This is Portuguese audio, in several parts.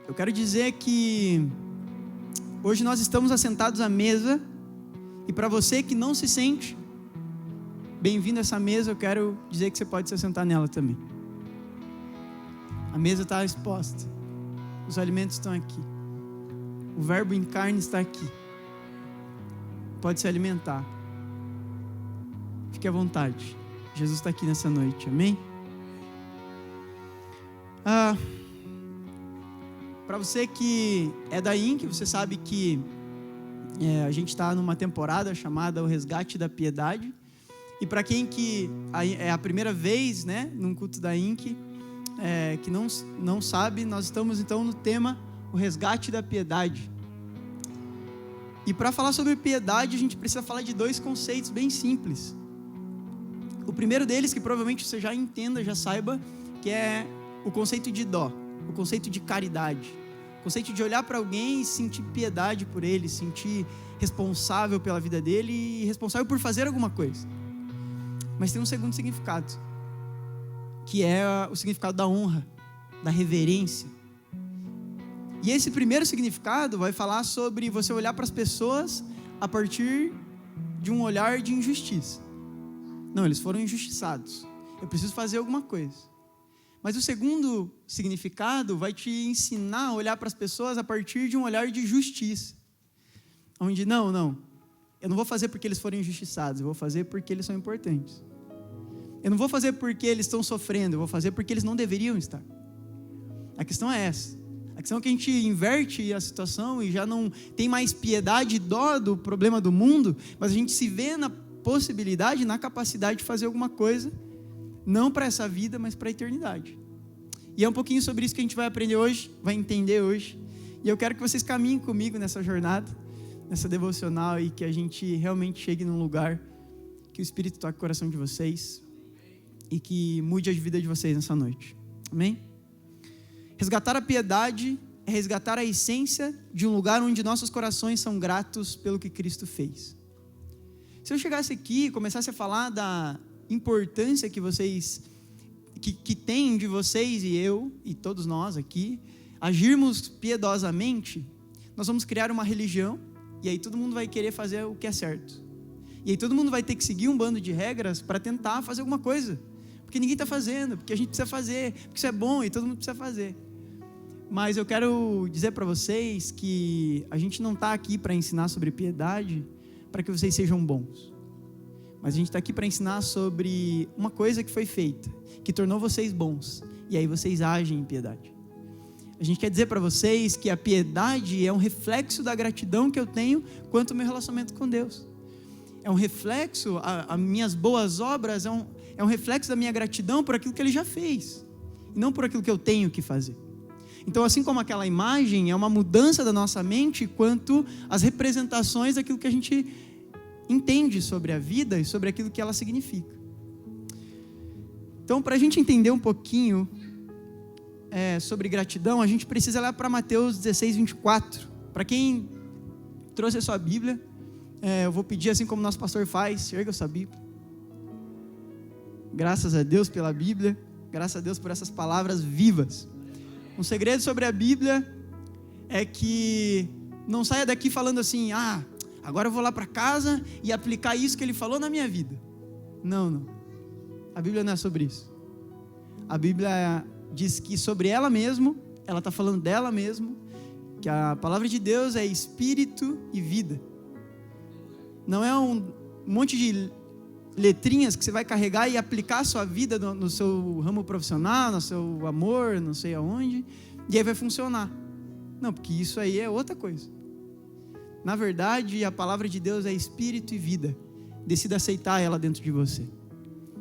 Eu quero dizer que hoje nós estamos assentados à mesa, e para você que não se sente bem-vindo a essa mesa, eu quero dizer que você pode se assentar nela também. A mesa está exposta, os alimentos estão aqui, o verbo em carne está aqui, pode se alimentar, fique à vontade, Jesus está aqui nessa noite, amém? Para você que é da INC, você sabe que a gente está numa temporada chamada O Resgate da Piedade. E para quem que é a primeira vez, né, num culto da INC, que não sabe, nós estamos então no tema O Resgate da Piedade. E para falar sobre piedade, a gente precisa falar de dois conceitos bem simples. O primeiro deles, que provavelmente você já entenda, já saiba, que é o conceito de dó, o conceito de caridade. O conceito de olhar para alguém e sentir piedade por ele, sentir responsável pela vida dele e responsável por fazer alguma coisa. Mas tem um segundo significado, que é o significado da honra, da reverência. E esse primeiro significado vai falar sobre você olhar para as pessoas a partir de um olhar de injustiça. Não, eles foram injustiçados, eu preciso fazer alguma coisa. Mas o segundo significado vai te ensinar a olhar para as pessoas a partir de um olhar de justiça. Onde, não, eu não vou fazer porque eles foram injustiçados, eu vou fazer porque eles são importantes. Eu não vou fazer porque eles estão sofrendo, eu vou fazer porque eles não deveriam estar. A questão é essa. A questão é que a gente inverte a situação e já não tem mais piedade e dó do problema do mundo, mas a gente se vê na possibilidade, na capacidade de fazer alguma coisa, não para essa vida, mas para a eternidade. E é um pouquinho sobre isso que a gente vai aprender hoje, vai entender hoje. E eu quero que vocês caminhem comigo nessa jornada, nessa devocional, e que a gente realmente chegue num lugar que o Espírito toque o coração de vocês e que mude a vida de vocês nessa noite. Amém? Resgatar a piedade é resgatar a essência de um lugar onde nossos corações são gratos pelo que Cristo fez. Se eu chegasse aqui e começasse a falar da importância que vocês, que tem de vocês e eu, e todos nós aqui, agirmos piedosamente, nós vamos criar uma religião, e aí todo mundo vai querer fazer o que é certo. E aí todo mundo vai ter que seguir um bando de regras para tentar fazer alguma coisa. Porque ninguém está fazendo, porque a gente precisa fazer, porque isso é bom e todo mundo precisa fazer. Mas eu quero dizer para vocês que a gente não está aqui para ensinar sobre piedade para que vocês sejam bons. Mas a gente está aqui para ensinar sobre uma coisa que foi feita, que tornou vocês bons, e aí vocês agem em piedade. A gente quer dizer para vocês que a piedade é um reflexo da gratidão que eu tenho quanto ao meu relacionamento com Deus. É um reflexo, as minhas boas obras é um reflexo da minha gratidão por aquilo que Ele já fez, e não por aquilo que eu tenho que fazer. Então, assim como aquela imagem é uma mudança da nossa mente quanto às representações daquilo que a gente entende sobre a vida e sobre aquilo que ela significa. Então, para a gente entender um pouquinho sobre gratidão, a gente precisa olhar para Mateus 16, 24. Para quem trouxe a sua Bíblia, eu vou pedir, assim como o nosso pastor faz, erga a sua Bíblia. Graças a Deus pela Bíblia, graças a Deus por essas palavras vivas. Um segredo sobre a Bíblia é que não saia daqui falando assim, agora eu vou lá para casa e aplicar isso que ele falou na minha vida. Não. A Bíblia não é sobre isso. A Bíblia diz que sobre ela mesma, ela está falando dela mesma, que a palavra de Deus é espírito e vida. Não é um monte de letrinhas que você vai carregar e aplicar a sua vida no seu ramo profissional, no seu amor, não sei aonde, e aí vai funcionar. Não, porque isso aí é outra coisa. Na verdade, a palavra de Deus é espírito e vida. Decida aceitar ela dentro de você.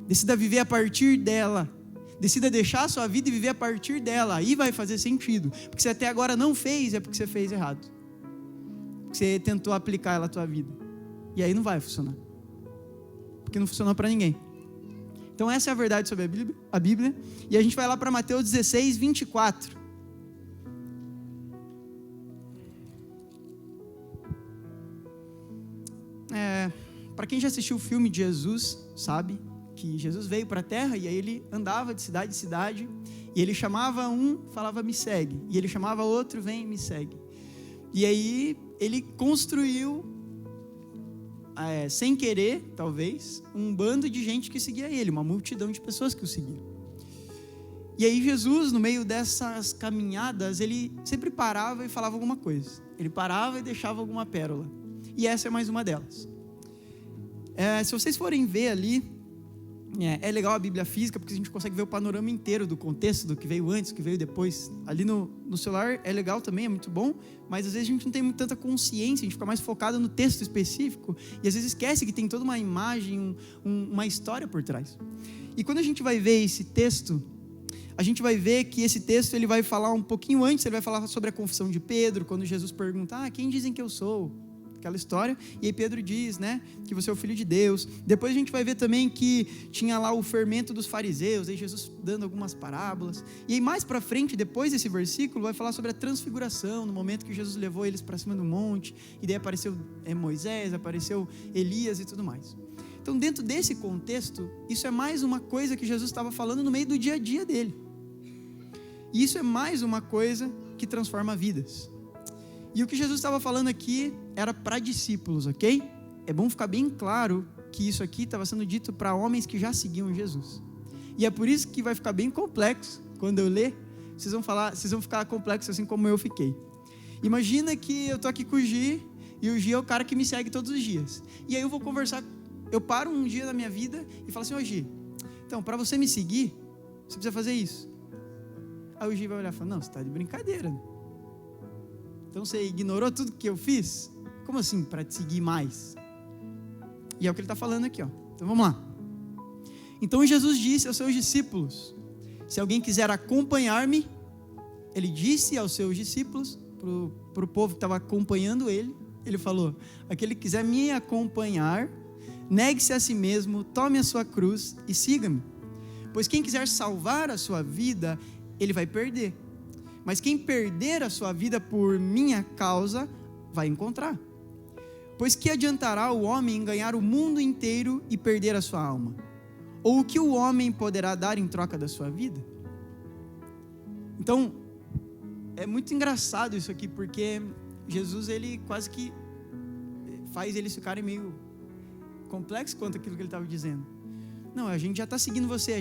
Decida viver a partir dela. Decida deixar a sua vida e viver a partir dela. Aí vai fazer sentido. Porque se até agora não fez, é porque você fez errado. Porque você tentou aplicar ela à tua vida. E aí não vai funcionar. Porque não funcionou para ninguém. Então essa é a verdade sobre a Bíblia. E a gente vai lá para Mateus 16, 24. Para quem já assistiu o filme de Jesus, sabe que Jesus veio para a terra e aí ele andava de cidade em cidade e ele chamava um, falava me segue, e ele chamava outro, vem me segue. E aí ele construiu, sem querer talvez, um bando de gente que seguia ele, uma multidão de pessoas que o seguiam. E aí Jesus, no meio dessas caminhadas, ele sempre parava e falava alguma coisa. Ele parava e deixava alguma pérola. E essa é mais uma delas. Se vocês forem ver ali, é legal a Bíblia física, porque a gente consegue ver o panorama inteiro do contexto, do que veio antes, do que veio depois. Ali no celular é legal também, é muito bom, mas às vezes a gente não tem tanta consciência, a gente fica mais focado no texto específico, e às vezes esquece que tem toda uma imagem, uma história por trás. E quando a gente vai ver esse texto, a gente vai ver que esse texto ele vai falar um pouquinho antes, ele vai falar sobre a confissão de Pedro, quando Jesus pergunta, quem dizem que eu sou? Aquela história, e aí Pedro diz, que você é o Filho de Deus. Depois a gente vai ver também que tinha lá o fermento dos fariseus, aí Jesus dando algumas parábolas, e aí mais para frente, depois desse versículo, vai falar sobre a transfiguração, no momento que Jesus levou eles para cima do monte, e daí apareceu Moisés, apareceu Elias e tudo mais. Então dentro desse contexto, isso é mais uma coisa que Jesus estava falando no meio do dia a dia dele, e isso é mais uma coisa que transforma vidas. E o que Jesus estava falando aqui era para discípulos, ok? É bom ficar bem claro que isso aqui estava sendo dito para homens que já seguiam Jesus. E é por isso que vai ficar bem complexo. Quando eu ler, vocês vão ficar complexos assim como eu fiquei. Imagina que eu estou aqui com o Gi, e o Gi é o cara que me segue todos os dias. E aí eu vou conversar, eu paro um dia da minha vida e falo assim, ô Gi, então para você me seguir, você precisa fazer isso. Aí o Gi vai olhar e falar, não, você está de brincadeira. Então você ignorou tudo que eu fiz? Como assim, para te seguir mais? E é o que ele está falando aqui, ó. Então vamos lá. Então Jesus disse aos seus discípulos, se alguém quiser acompanhar-me, ele disse aos seus discípulos, para o povo que estava acompanhando ele, ele falou, aquele que quiser me acompanhar, negue-se a si mesmo, tome a sua cruz e siga-me. Pois quem quiser salvar a sua vida, ele vai perder. Mas quem perder a sua vida por minha causa, vai encontrar. Pois que adiantará o homem ganhar o mundo inteiro e perder a sua alma? Ou o que o homem poderá dar em troca da sua vida? Então, é muito engraçado isso aqui, porque Jesus, ele quase que faz eles ficarem meio complexos quanto àquilo que ele estava dizendo. Não, a gente já está seguindo você,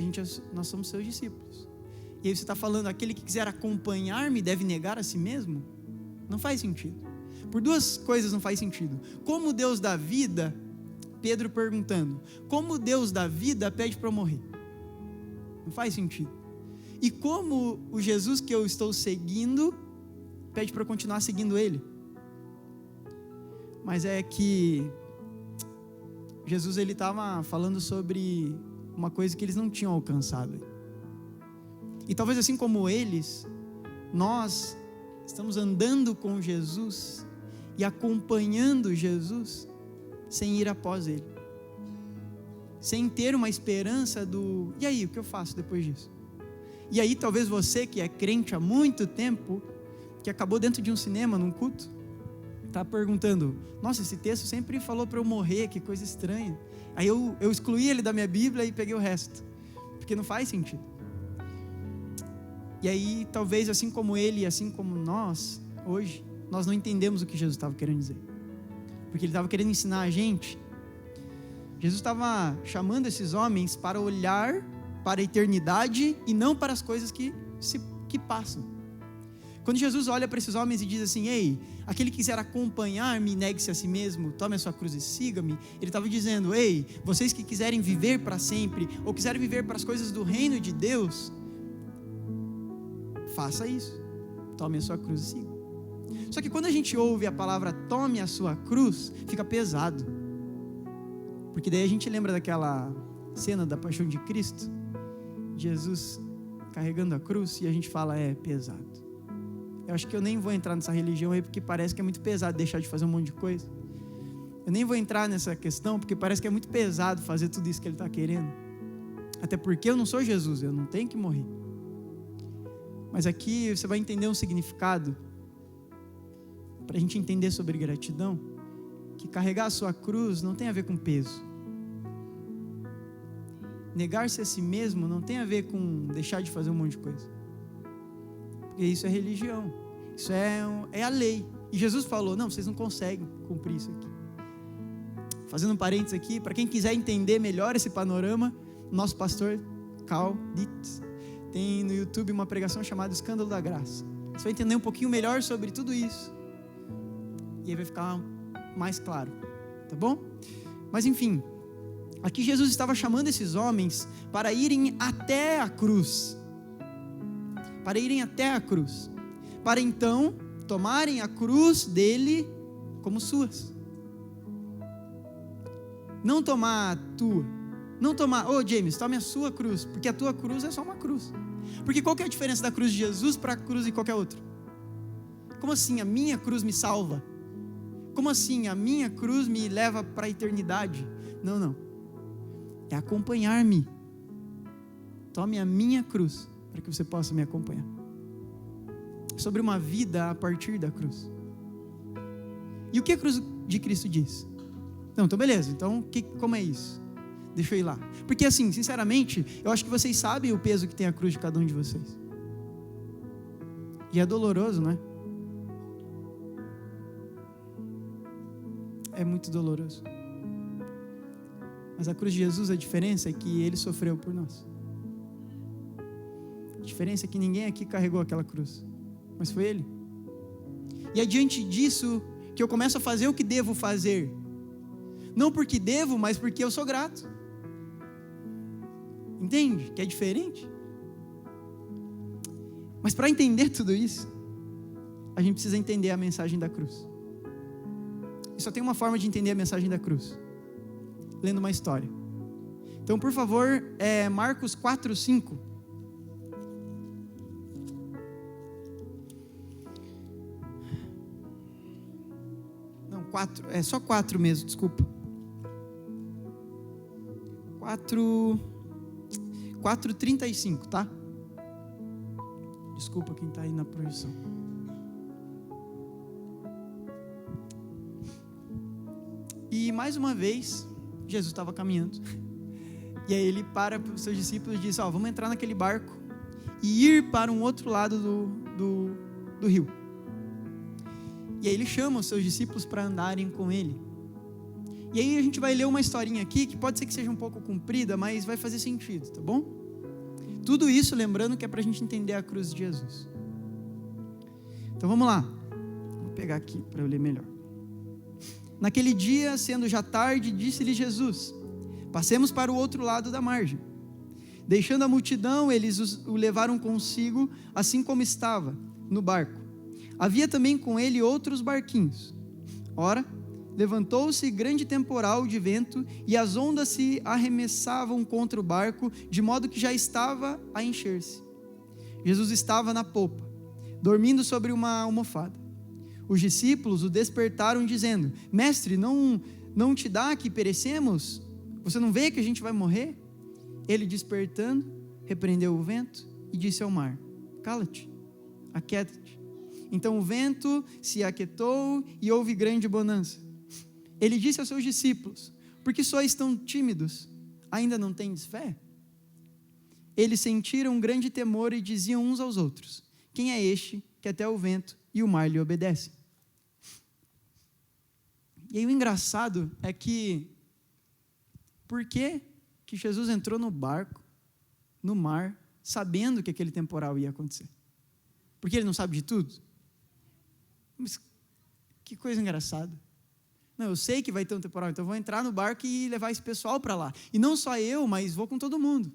nós somos seus discípulos. E aí você está falando, aquele que quiser acompanhar-me deve negar a si mesmo? Não faz sentido. Por duas coisas não faz sentido. Como Deus dá vida, Pedro perguntando, como Deus dá vida pede para eu morrer? Não faz sentido. E como o Jesus que eu estou seguindo pede para eu continuar seguindo ele? Mas é que Jesus ele estava falando sobre uma coisa que eles não tinham alcançado. E talvez assim como eles, nós estamos andando com Jesus e acompanhando Jesus sem ir após ele, sem ter uma esperança e aí, o que eu faço depois disso? E aí talvez você que é crente há muito tempo, que acabou dentro de um cinema, num culto, está perguntando, nossa, esse texto sempre falou para eu morrer, que coisa estranha. Aí eu excluí ele da minha Bíblia e peguei o resto, porque não faz sentido. E aí, talvez assim como ele, assim como nós, hoje, nós não entendemos o que Jesus estava querendo dizer. Porque ele estava querendo ensinar a gente. Jesus estava chamando esses homens para olhar para a eternidade e não para as coisas que passam. Quando Jesus olha para esses homens e diz assim, ei, aquele que quiser acompanhar-me, negue-se a si mesmo, tome a sua cruz e siga-me. Ele estava dizendo, ei, vocês que quiserem viver para sempre, ou quiserem viver para as coisas do reino de Deus, faça isso, tome a sua cruz e siga. Só que quando a gente ouve a palavra tome a sua cruz, fica pesado, porque daí a gente lembra daquela cena da paixão de Cristo, Jesus carregando a cruz, e a gente fala, é pesado. Eu acho que eu nem vou entrar nessa religião aí, porque parece que é muito pesado deixar de fazer um monte de coisa. Eu nem vou entrar nessa questão, porque parece que é muito pesado fazer tudo isso que ele está querendo, até porque eu não sou Jesus, eu não tenho que morrer. Mas aqui você vai entender um significado, para a gente entender sobre gratidão, que carregar a sua cruz não tem a ver com peso. negar-se a si mesmo não tem a ver com deixar de fazer um monte de coisa. Porque isso é religião. Isso é a lei. E Jesus falou, não, vocês não conseguem cumprir isso aqui. Fazendo um parênteses aqui, para quem quiser entender melhor esse panorama, nosso pastor Carl Dietz tem no YouTube uma pregação chamada Escândalo da Graça. Você vai entender um pouquinho melhor sobre tudo isso. E aí vai ficar mais claro, tá bom? Mas enfim, aqui Jesus estava chamando esses homens para irem até a cruz. Para irem até a cruz. Para então tomarem a cruz dele como suas. Não tomar a tua. Não tomar, James, tome a sua cruz, porque a tua cruz é só uma cruz. Porque qual que é a diferença da cruz de Jesus para a cruz de qualquer outra? Como assim a minha cruz me salva? Como assim a minha cruz me leva para a eternidade? Não. É acompanhar-me. Tome a minha cruz, para que você possa me acompanhar. Sobre uma vida a partir da cruz. E o que a cruz de Cristo diz? Não, então beleza, então como é isso? Deixa eu ir lá. Porque assim, sinceramente, eu acho que vocês sabem o peso que tem a cruz de cada um de vocês. E é doloroso, não é? É muito doloroso. Mas a cruz de Jesus, a diferença é que Ele sofreu por nós. A diferença é que ninguém aqui carregou aquela cruz, mas foi Ele. E é diante disso que eu começo a fazer o que devo fazer. Não porque devo, mas porque eu sou grato. Entende? Que é diferente. Mas para entender tudo isso, a gente precisa entender a mensagem da cruz. E só tem uma forma de entender a mensagem da cruz: lendo uma história. Então, por favor, Marcos 4:5. Não, 4, é só 4 mesmo, desculpa. 4:35, tá? Desculpa quem está aí na projeção. E mais uma vez, Jesus estava caminhando. E aí ele para os seus discípulos e diz: vamos entrar naquele barco e ir para um outro lado do rio. E aí ele chama os seus discípulos para andarem com ele. E aí a gente vai ler uma historinha aqui, que pode ser que seja um pouco comprida, mas vai fazer sentido, tá bom? Tudo isso lembrando que é para a gente entender a cruz de Jesus. Então vamos lá. Vou pegar aqui para eu ler melhor. Naquele dia, sendo já tarde, disse-lhe Jesus: passemos para o outro lado da margem. Deixando a multidão, eles o levaram consigo, assim como estava, no barco. Havia também com ele outros barquinhos. Ora, levantou-se grande temporal de vento, e as ondas se arremessavam contra o barco, de modo que já estava a encher-se. Jesus estava na popa, dormindo sobre uma almofada. Os discípulos o despertaram, dizendo: mestre, não te dá que perecemos? Você não vê que a gente vai morrer? Ele, despertando, repreendeu o vento e disse ao mar: cala-te, aquieta-te. Então o vento se aquietou e houve grande bonança. Ele disse aos seus discípulos: por que sois tão tímidos? Ainda não tendes fé? Eles sentiram um grande temor e diziam uns aos outros: quem é este que até o vento e o mar lhe obedecem? E aí o engraçado é que, por que Jesus entrou no barco, no mar, sabendo que aquele temporal ia acontecer? Porque ele não sabe de tudo? Mas que coisa engraçada. Não, eu sei que vai ter um temporal, então eu vou entrar no barco e levar esse pessoal para lá. E não só eu, mas vou com todo mundo.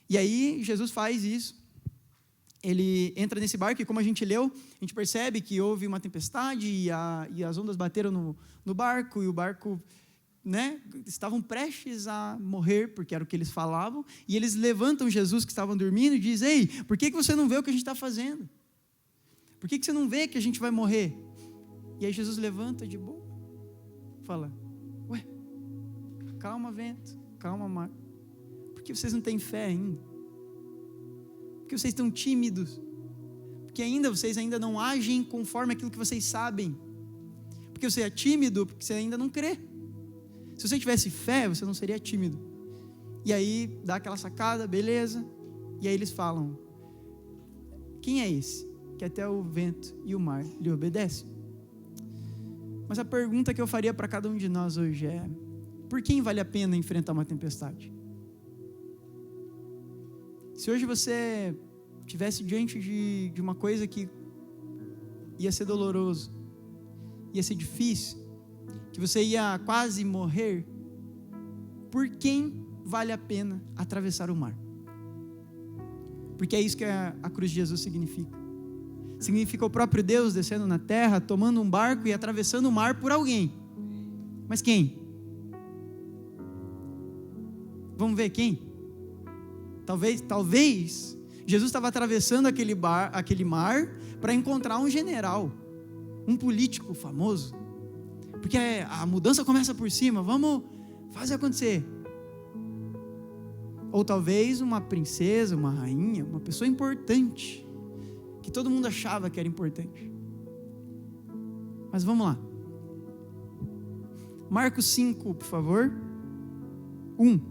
E aí Jesus faz isso. Ele entra nesse barco e, como a gente leu, a gente percebe que houve uma tempestade e as ondas bateram no barco, e o barco, estavam prestes a morrer, porque era o que eles falavam, e eles levantam Jesus, que estavam dormindo, e dizem: ei, por que você não vê o que a gente está fazendo? Por que você não vê que a gente vai morrer? E aí Jesus levanta de boa, fala: ué, calma vento, calma mar, por que vocês não têm fé ainda? Porque vocês estão tímidos, porque vocês ainda não agem conforme aquilo que vocês sabem, porque você é tímido, porque você ainda não crê. Se você tivesse fé, você não seria tímido. E aí dá aquela sacada, beleza. E aí eles falam: quem é esse que até o vento e o mar lhe obedecem? Mas a pergunta que eu faria para cada um de nós hoje é: por quem vale a pena enfrentar uma tempestade? Se hoje você estivesse diante de uma coisa que ia ser doloroso, ia ser difícil, que você ia quase morrer, por quem vale a pena atravessar o mar? Porque é isso que a cruz de Jesus significa. Significa o próprio Deus descendo na terra, tomando um barco e atravessando o mar por alguém. Mas quem? Vamos ver quem? Talvez Jesus estava atravessando aquele mar para encontrar um general, um político famoso. Porque a mudança começa por cima, vamos fazer acontecer. Ou talvez uma princesa, uma rainha, uma pessoa importante, que todo mundo achava que era importante. Mas vamos lá. Marcos 5, por favor. 1.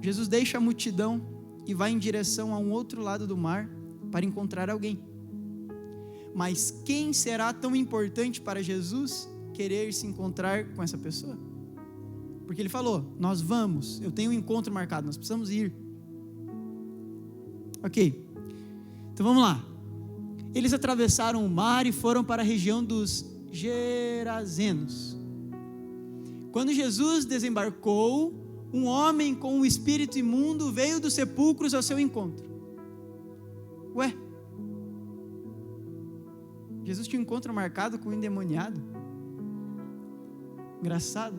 Jesus deixa a multidão e vai em direção a um outro lado do mar para encontrar alguém. Mas quem será tão importante para Jesus querer se encontrar com essa pessoa? Porque ele falou: nós vamos, eu tenho um encontro marcado, nós precisamos ir. Ok, então vamos lá. Eles atravessaram o mar e foram para a região dos Gerazenos. Quando Jesus desembarcou, um homem com um espírito imundo veio dos sepulcros ao seu encontro. Ué, Jesus tinha um encontro marcado com um endemoniado? Engraçado.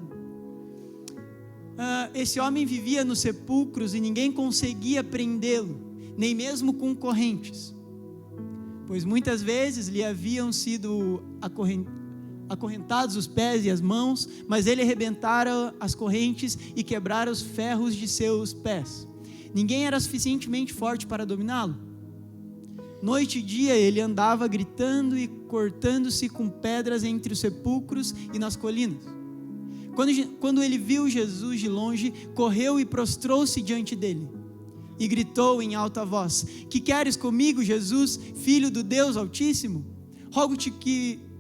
Esse homem vivia nos sepulcros e ninguém conseguia prendê-lo, nem mesmo com correntes, pois muitas vezes lhe haviam sido acorrentados os pés e as mãos, mas ele arrebentara as correntes e quebrara os ferros de seus pés. Ninguém era suficientemente forte para dominá-lo. Noite e dia ele andava gritando e cortando-se com pedras entre os sepulcros e nas colinas. Quando ele viu Jesus de longe, correu e prostrou-se diante dele e gritou em alta voz: que queres comigo, Jesus, filho do Deus Altíssimo? Rogo-te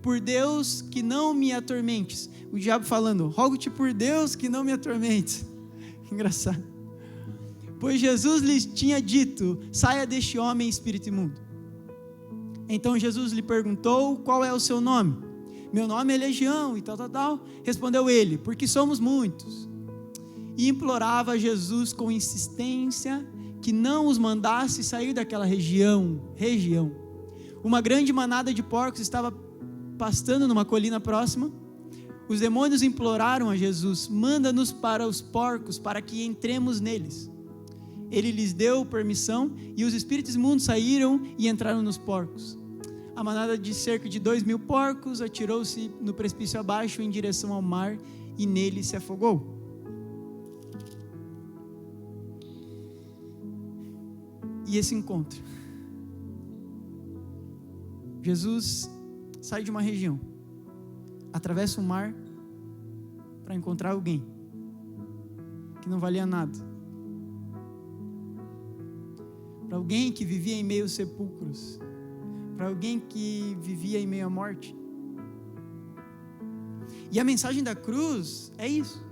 por Deus que não me atormentes. O diabo falando: rogo-te por Deus que não me atormentes. Engraçado. Pois Jesus lhes tinha dito: saia deste homem, espírito imundo. Então Jesus lhe perguntou: qual é o seu nome? Meu nome é Legião e tal. Respondeu ele: porque somos muitos. E implorava a Jesus com insistência que não os mandasse sair daquela região. Uma grande manada de porcos estava pastando numa colina próxima. Os demônios imploraram a Jesus: manda-nos para os porcos, para que entremos neles. Ele lhes deu permissão e os espíritos imundos saíram e entraram nos porcos. A manada de cerca de 2.000 porcos atirou-se no precipício abaixo em direção ao mar e nele se afogou. E esse encontro? Jesus sai de uma região, atravessa o mar para encontrar alguém que não valia nada, para alguém que vivia em meio aos sepulcros, para alguém que vivia em meio à morte. E a mensagem da cruz é isso.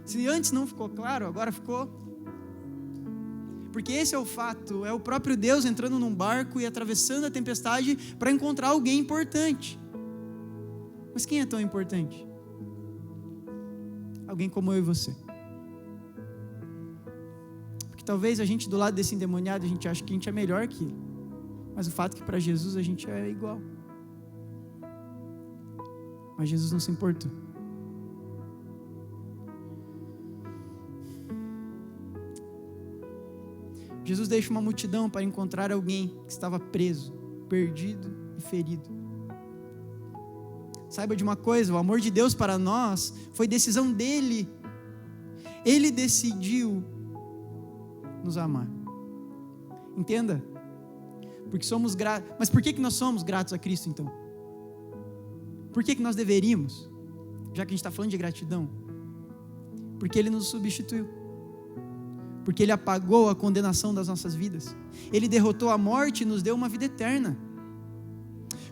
Se antes não ficou claro, agora ficou. Porque esse é o fato, é o próprio Deus entrando num barco e atravessando a tempestade para encontrar alguém importante. Mas quem é tão importante? Alguém como eu e você. Porque talvez a gente do lado desse endemoniado, a gente acha que a gente é melhor que ele. Mas o fato é que para Jesus a gente é igual. Mas Jesus não se importou. Jesus deixa uma multidão para encontrar alguém que estava preso, perdido e ferido. Saiba de uma coisa: o amor de Deus para nós foi decisão dele. Ele decidiu nos amar. Entenda? Porque somos gratos. Mas por que nós somos gratos a Cristo então? Por que nós deveríamos? já que a gente está falando de gratidão? Porque Ele nos substituiu. Porque Ele apagou a condenação das nossas vidas. Ele derrotou a morte e nos deu uma vida eterna.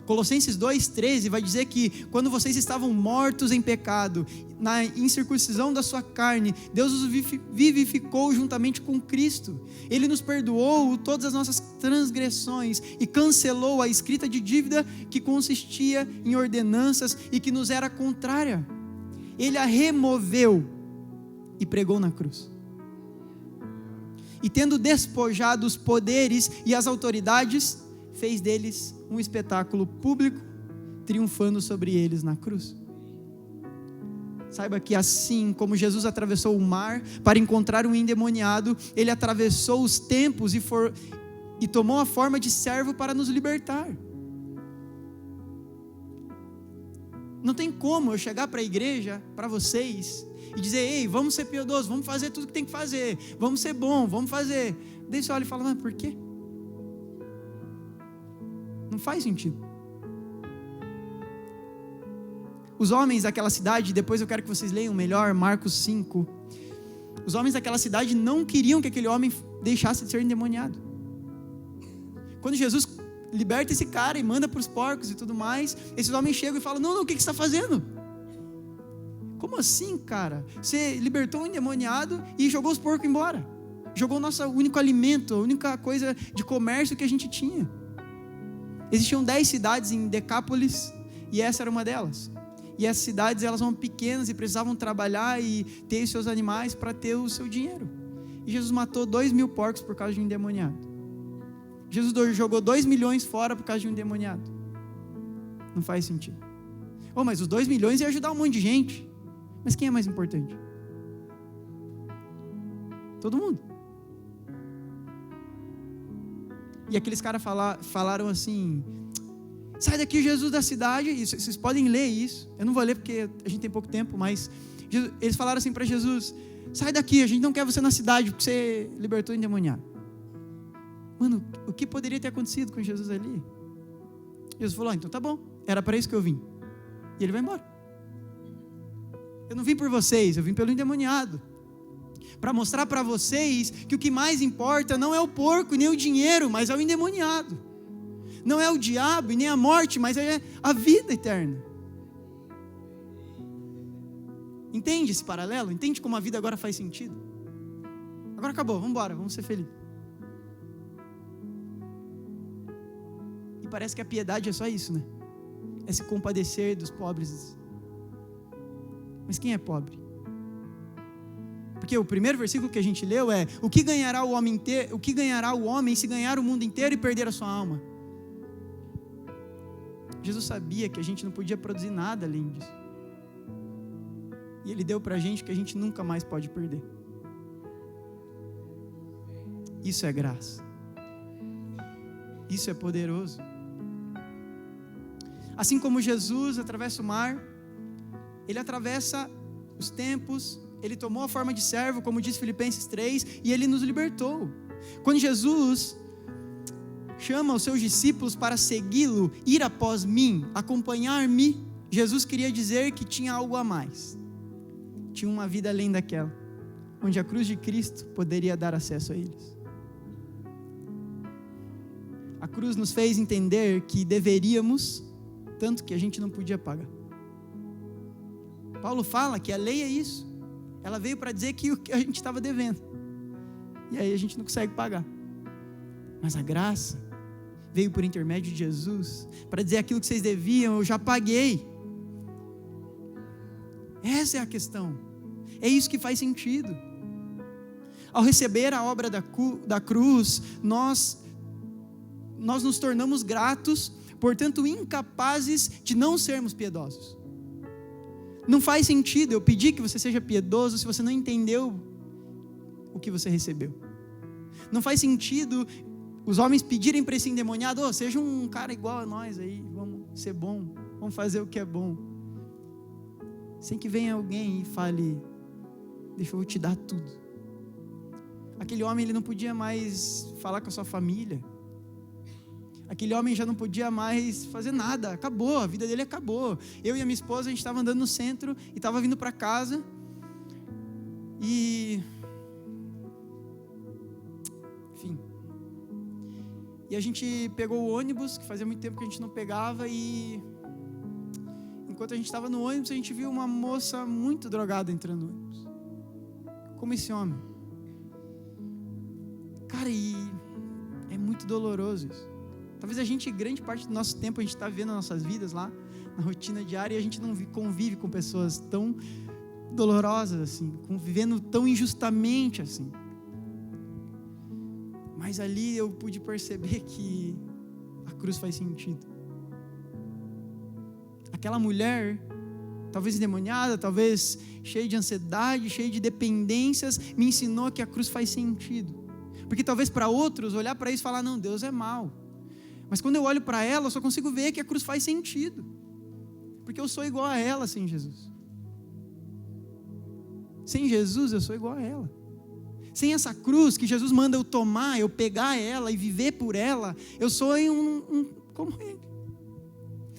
Colossenses 2,13 vai dizer que quando vocês estavam mortos em pecado, na incircuncisão da sua carne, Deus os vivificou juntamente com Cristo. Ele nos perdoou todas as nossas transgressões e cancelou a escrita de dívida que consistia em ordenanças e que nos era contrária. Ele a removeu e pregou na cruz. E tendo despojado os poderes e as autoridades, fez deles um espetáculo público, triunfando sobre eles na cruz. Saiba que assim como Jesus atravessou o mar para encontrar um endemoniado, Ele atravessou os tempos e tomou a forma de servo para nos libertar. Não tem como eu chegar para a igreja, para vocês, e dizer: ei, vamos ser piedosos, vamos fazer tudo que tem que fazer, vamos ser bom, vamos fazer. Daí você olha e fala: mas por quê? Não faz sentido. Os homens daquela cidade, depois eu quero que vocês leiam melhor Marcos 5. Os homens daquela cidade não queriam que aquele homem deixasse de ser endemoniado. Quando Jesus liberta esse cara e manda para os porcos e tudo mais, esses homens chegam e falam: não, o que você está fazendo? Como assim, cara? Você libertou um endemoniado e jogou os porcos embora. Jogou o nosso único alimento, a única coisa de comércio que a gente tinha. Existiam 10 cidades em Decápolis e essa era uma delas. E essas cidades, elas eram pequenas e precisavam trabalhar e ter os seus animais para ter o seu dinheiro. E Jesus matou 2.000 porcos por causa de um endemoniado. Jesus jogou 2 milhões fora por causa de um endemoniado. Não faz sentido. Mas os 2 milhões iam ajudar um monte de gente. Mas quem é mais importante? Todo mundo. E aqueles caras falaram assim: sai daqui, Jesus, da cidade. E vocês podem ler isso. Eu não vou ler porque a gente tem pouco tempo, mas eles falaram assim para Jesus: sai daqui, a gente não quer você na cidade porque você libertou o endemoniado. Mano, o que poderia ter acontecido com Jesus ali? Jesus falou: então tá bom, era para isso que eu vim. E ele vai embora. Eu não vim por vocês, eu vim pelo endemoniado. Para mostrar para vocês que o que mais importa não é o porco e nem o dinheiro, mas é o endemoniado. Não é o diabo e nem a morte, mas é a vida eterna. Entende esse paralelo? Entende como a vida agora faz sentido? Agora acabou, vamos embora, vamos ser felizes. E parece que a piedade é só isso, né? É se compadecer dos pobres. Mas quem é pobre? Porque o primeiro versículo que a gente leu é: o que ganhará o homem se ganhar o mundo inteiro e perder a sua alma? Jesus sabia que a gente não podia produzir nada além disso. E Ele deu pra gente o que a gente nunca mais pode perder. Isso é graça. Isso é poderoso. Assim como Jesus atravessa o mar, Ele atravessa os tempos, Ele tomou a forma de servo, como diz Filipenses 3, e Ele nos libertou. Quando Jesus chama os seus discípulos para segui-lo, ir após mim, acompanhar-me, Jesus queria dizer que tinha algo a mais. Tinha uma vida além daquela, onde a cruz de Cristo poderia dar acesso a eles. A cruz nos fez entender que deveríamos, tanto que a gente não podia pagar. Paulo fala que a lei é isso. Ela veio para dizer que o que a gente estava devendo. E aí a gente não consegue pagar. Mas a graça veio por intermédio de Jesus para dizer: aquilo que vocês deviam, eu já paguei. Essa é a questão. É isso que faz sentido. Ao receber a obra da cruz, nós nos tornamos gratos, portanto incapazes de não sermos piedosos. Não faz sentido eu pedir que você seja piedoso se você não entendeu o que você recebeu. Não faz sentido os homens pedirem para esse endemoniado: seja um cara igual a nós aí, vamos ser bom, vamos fazer o que é bom. Sem que venha alguém e fale: deixa eu te dar tudo. Aquele homem, ele não podia mais falar com a sua família. Aquele homem já não podia mais fazer nada, acabou, a vida dele acabou. Eu e a minha esposa, a gente estava andando no centro e estava vindo para casa. Enfim. E a gente pegou o ônibus, que fazia muito tempo que a gente não pegava, e enquanto a gente estava no ônibus, a gente viu uma moça muito drogada entrando no ônibus. Como esse homem. Cara, e é muito doloroso isso. Talvez a gente, grande parte do nosso tempo, a gente está vivendo as nossas vidas lá, na rotina diária, e a gente não convive com pessoas tão dolorosas assim, vivendo tão injustamente assim. Mas ali eu pude perceber que a cruz faz sentido. Aquela mulher, talvez endemoniada, talvez cheia de ansiedade, cheia de dependências, me ensinou que a cruz faz sentido. Porque talvez para outros, olhar para isso e falar, não, Deus é mau. Mas quando eu olho para ela, eu só consigo ver que a cruz faz sentido. Porque eu sou igual a ela sem Jesus. Sem Jesus, eu sou igual a ela. Sem essa cruz que Jesus manda eu tomar, eu pegar ela e viver por ela, eu sou como ele.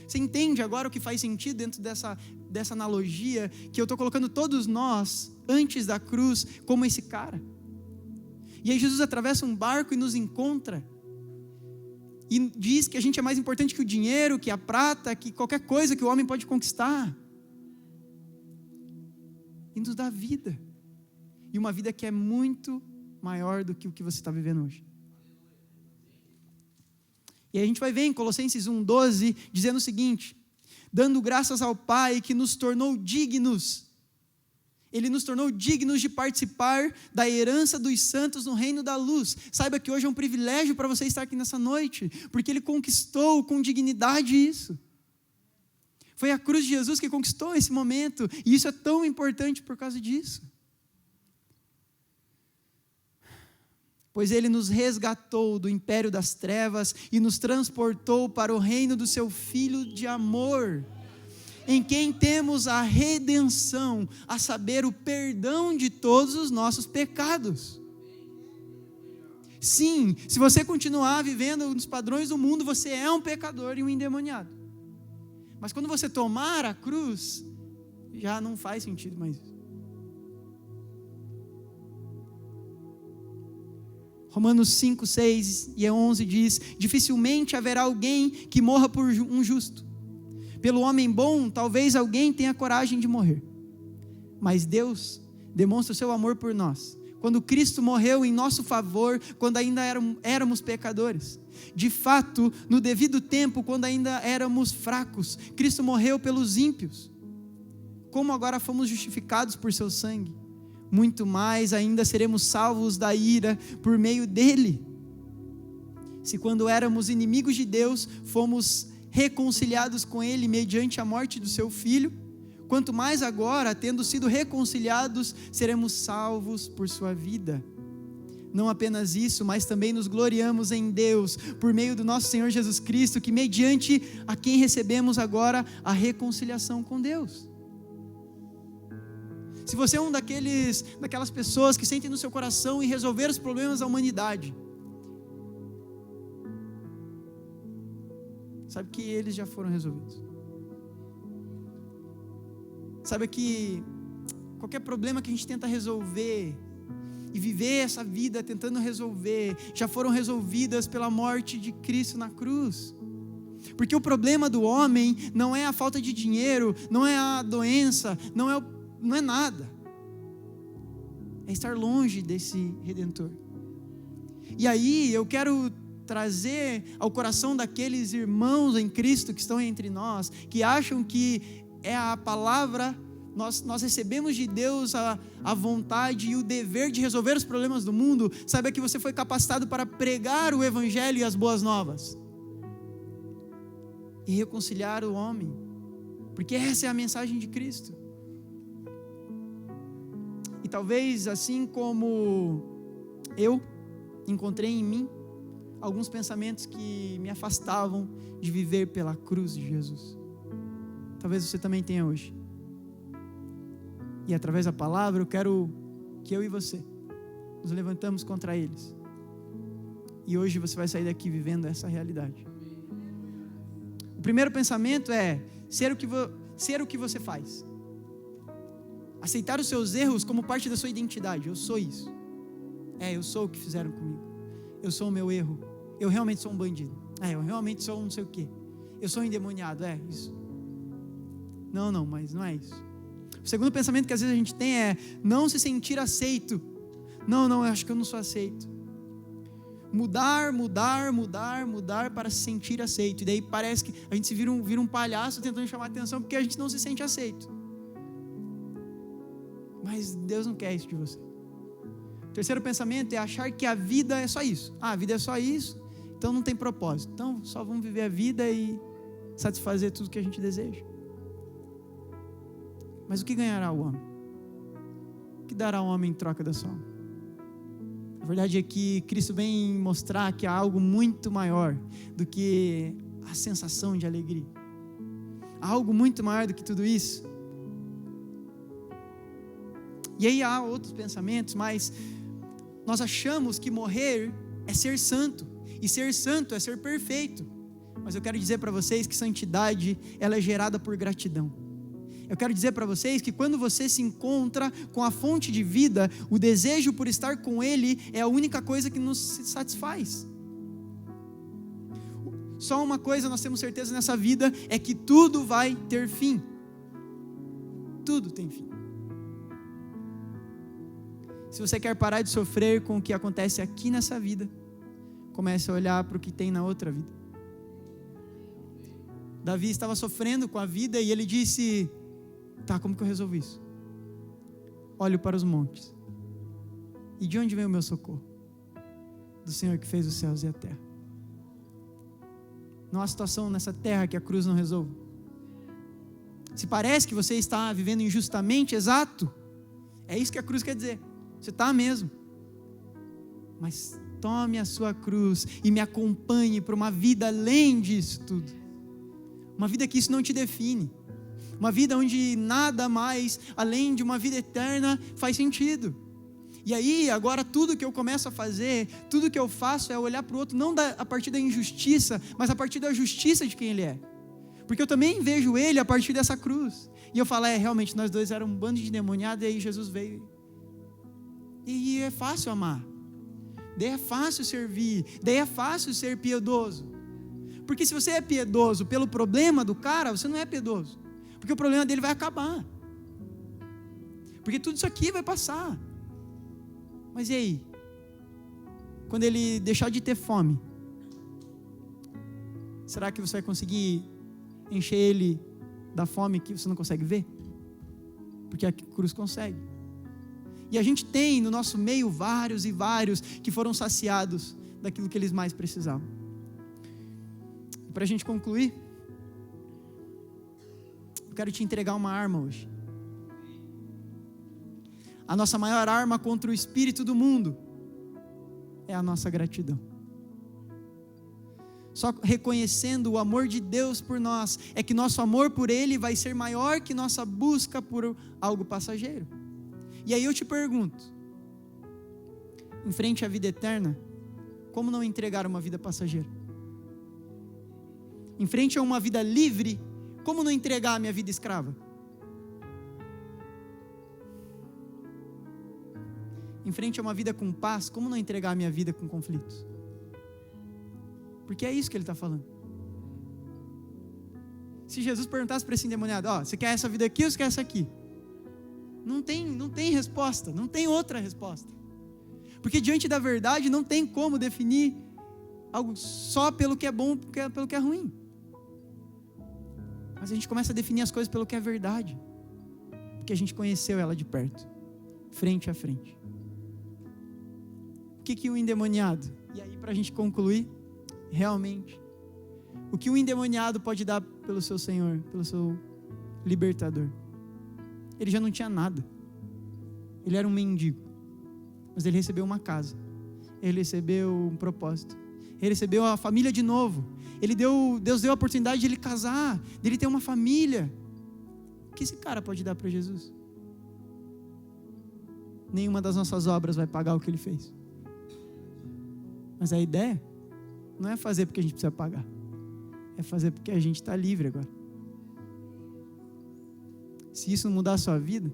Você entende agora o que faz sentido dentro dessa analogia, que eu estou colocando todos nós, antes da cruz, como esse cara. E aí Jesus atravessa um barco e nos encontra, e diz que a gente é mais importante que o dinheiro, que a prata, que qualquer coisa que o homem pode conquistar. E nos dá vida. E uma vida que é muito maior do que o que você está vivendo hoje. E aí a gente vai ver em Colossenses 1:12, dizendo o seguinte: dando graças ao Pai que nos tornou dignos. Ele nos tornou dignos de participar da herança dos santos no reino da luz. Saiba que hoje é um privilégio para você estar aqui nessa noite, porque Ele conquistou com dignidade isso. Foi a cruz de Jesus que conquistou esse momento, e isso é tão importante por causa disso. Pois Ele nos resgatou do império das trevas e nos transportou para o reino do seu Filho de amor, em quem temos a redenção, a saber, o perdão de todos os nossos pecados. Sim, se você continuar vivendo nos padrões do mundo, você é um pecador e um endemoniado. Mas quando você tomar a cruz, já não faz sentido mais isso. Romanos 5, 6 e 11 diz: dificilmente haverá alguém que morra por um justo. Pelo homem bom, talvez alguém tenha coragem de morrer. Mas Deus demonstra o seu amor por nós, quando Cristo morreu em nosso favor, quando ainda éramos pecadores. De fato, no devido tempo, quando ainda éramos fracos, Cristo morreu pelos ímpios. Como agora fomos justificados por seu sangue, muito mais ainda seremos salvos da ira por meio dele. Se quando éramos inimigos de Deus, fomos reconciliados com ele mediante a morte do seu filho, quanto mais agora, tendo sido reconciliados, seremos salvos por sua vida. Não apenas isso, mas também nos gloriamos em Deus, por meio do nosso Senhor Jesus Cristo, que mediante a quem recebemos agora a reconciliação com Deus. Se você é um daquelas pessoas que sentem no seu coração em resolver os problemas da humanidade, sabe que eles já foram resolvidos. Sabe que qualquer problema que a gente tenta resolver e viver essa vida tentando resolver, já foram resolvidas pela morte de Cristo na cruz. Porque o problema do homem não é a falta de dinheiro, não é a doença, não é nada. É estar longe desse Redentor. E aí eu quero trazer ao coração daqueles irmãos em Cristo que estão entre nós, que acham que é a palavra, nós recebemos de Deus a vontade e o dever de resolver os problemas do mundo. Saiba que você foi capacitado para pregar o Evangelho e as boas novas e reconciliar o homem, porque essa é a mensagem de Cristo. E talvez assim como eu encontrei em mim alguns pensamentos que me afastavam de viver pela cruz de Jesus, talvez você também tenha hoje. E através da palavra eu quero que eu e você nos levantamos contra eles. E hoje você vai sair daqui vivendo essa realidade. primeiro pensamento é ser o que você faz. Aceitar os seus erros como parte da sua identidade. Eu sou isso. Eu sou o que fizeram comigo. Eu sou o meu erro. Eu realmente sou um bandido. Eu realmente sou um não sei o quê. Eu sou um endemoniado. Isso. Não, mas não é isso. O segundo pensamento que às vezes a gente tem é não se sentir aceito. Não, eu acho que eu não sou aceito. Mudar para se sentir aceito. E daí parece que a gente se vira um palhaço tentando chamar atenção porque a gente não se sente aceito. Mas Deus não quer isso de você. O terceiro pensamento é achar que a vida é só isso. A vida é só isso, então não tem propósito. Então só vamos viver a vida e satisfazer tudo que a gente deseja. Mas o que ganhará o homem? O que dará o homem em troca da sua alma? A verdade é que Cristo vem mostrar que há algo muito maior do que a sensação de alegria. Há algo muito maior do que tudo isso. E aí há outros pensamentos, mas nós achamos que morrer é ser santo, e ser santo é ser perfeito. Mas eu quero dizer para vocês que santidade, ela é gerada por gratidão. Eu quero dizer para vocês que quando você se encontra com a fonte de vida, o desejo por estar com Ele é a única coisa que nos satisfaz. Só uma coisa nós temos certeza nessa vida, é que tudo vai ter fim. Tudo tem fim. Se você quer parar de sofrer com o que acontece aqui nessa vida, comece a olhar para o que tem na outra vida. Davi estava sofrendo com a vida e ele disse: como que eu resolvo isso? Olho para os montes. E de onde vem o meu socorro? Do Senhor que fez os céus e a terra. Não há situação nessa terra que a cruz não resolva. Se parece que você está vivendo injustamente, exato, é isso que a cruz quer dizer. Você está mesmo. Mas tome a sua cruz e me acompanhe para uma vida além disso tudo. Uma vida que isso não te define. Uma vida onde nada mais, além de uma vida eterna, faz sentido. E aí, agora tudo que eu começo a fazer, tudo que eu faço é olhar para o outro, não a partir da injustiça, mas a partir da justiça de quem Ele é. Porque eu também vejo Ele a partir dessa cruz. E eu falo, realmente, nós dois éramos um bando de endemoniados, e aí Jesus veio. E é fácil amar. Daí é fácil servir. Daí é fácil ser piedoso. Porque se você é piedoso pelo problema do cara, você não é piedoso. Porque o problema dele vai acabar. Porque tudo isso aqui vai passar. Mas e aí? Quando ele deixar de ter fome, será que você vai conseguir encher ele da fome que você não consegue ver? Porque a cruz consegue. E a gente tem no nosso meio vários e vários que foram saciados daquilo que eles mais precisavam. Para a gente concluir, eu quero te entregar uma arma hoje. A nossa maior arma contra o espírito do mundo é a nossa gratidão. Só reconhecendo o amor de Deus por nós, é que nosso amor por Ele vai ser maior que nossa busca por algo passageiro. E aí eu te pergunto, em frente à vida eterna, como não entregar uma vida passageira? Em frente a uma vida livre, como não entregar a minha vida escrava? Em frente a uma vida com paz, como não entregar a minha vida com conflitos? Porque é isso que ele está falando. Se Jesus perguntasse para esse endemoniado, você quer essa vida aqui ou você quer essa aqui? Não tem resposta, não tem outra resposta. Porque diante da verdade não tem como definir algo só pelo que é bom, pelo que é ruim. Mas a gente começa a definir as coisas pelo que é verdade. Porque a gente conheceu ela de perto, frente a frente. O que o endemoniado, e aí para a gente concluir, realmente, o que o endemoniado pode dar pelo seu Senhor, pelo seu libertador? Ele já não tinha nada. Ele era um mendigo. Mas ele recebeu uma casa. Ele recebeu um propósito. Ele recebeu a família de novo. Deus deu a oportunidade de ele casar, de ele ter uma família. O que esse cara pode dar para Jesus? Nenhuma das nossas obras vai pagar o que ele fez. Mas a ideia não é fazer porque a gente precisa pagar. é fazer porque a gente está livre agora. Se isso não mudar a sua vida,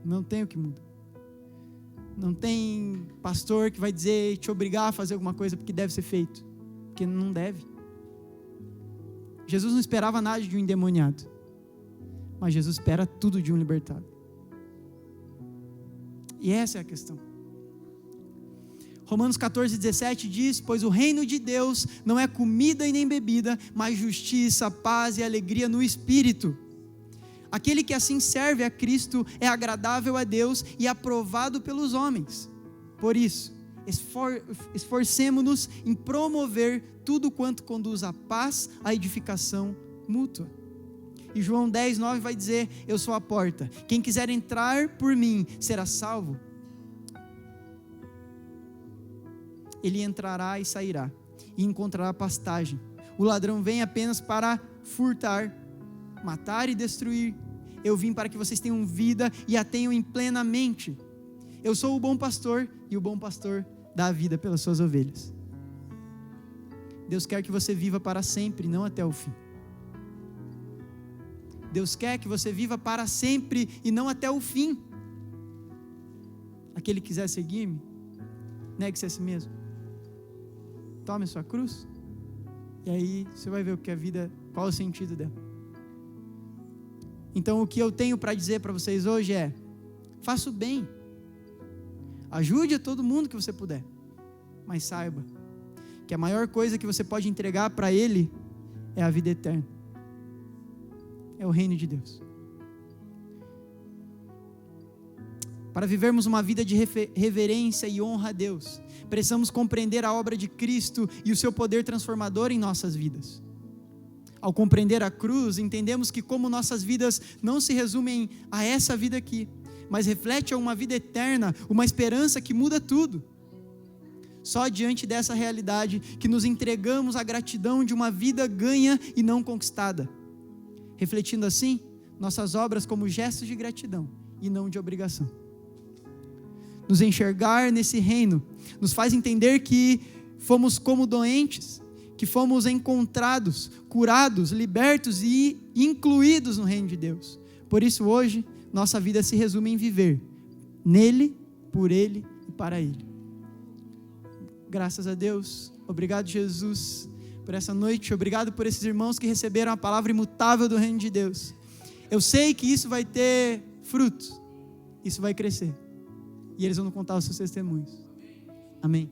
não tem o que mudar. Não tem pastor que vai dizer, te obrigar a fazer alguma coisa porque deve ser feito. Porque não deve. Jesus não esperava nada de um endemoniado. Mas Jesus espera tudo de um libertado. E essa é a questão. Romanos 14:17 diz: pois o reino de Deus não é comida e nem bebida, mas justiça, paz e alegria no Espírito. Aquele que assim serve a Cristo é agradável a Deus e aprovado pelos homens. Por isso, esforcemo-nos em promover tudo quanto conduz à paz, à edificação mútua. E João 10:9 vai dizer: eu sou a porta, quem quiser entrar por mim será salvo. Ele entrará e sairá, e encontrará pastagem. O ladrão vem apenas para furtar, matar e destruir. Eu vim para que vocês tenham vida e a tenham em plenamente. Eu sou o bom pastor, e o bom pastor dá a vida pelas suas ovelhas. Deus quer que você viva para sempre, não até o fim. Deus quer que você viva para sempre e não até o fim. Aquele que quiser seguir-me, negue-se a si mesmo. Tome a sua cruz. E aí você vai ver o que a vida, qual é o sentido dela. Então o que eu tenho para dizer para vocês hoje é: faça o bem. Ajude a todo mundo que você puder. Mas saiba que a maior coisa que você pode entregar para Ele é a vida eterna. É o reino de Deus. Para vivermos uma vida de reverência e honra a Deus, precisamos compreender a obra de Cristo e o seu poder transformador em nossas vidas. Ao compreender a cruz, entendemos que como nossas vidas não se resumem a essa vida aqui, mas refletem uma vida eterna, uma esperança que muda tudo. Só diante dessa realidade que nos entregamos à gratidão de uma vida ganha e não conquistada, refletindo assim nossas obras como gestos de gratidão e não de obrigação. Nos enxergar nesse reino nos faz entender que fomos como doentes, que fomos encontrados, curados, libertos e incluídos no reino de Deus. Por isso hoje nossa vida se resume em viver nele, por ele e para ele. Graças a Deus. Obrigado, Jesus, por essa noite. Obrigado por esses irmãos que receberam a palavra imutável do reino de Deus. Eu sei que isso vai ter frutos. Isso vai crescer. E eles vão contar os seus testemunhos. Amém.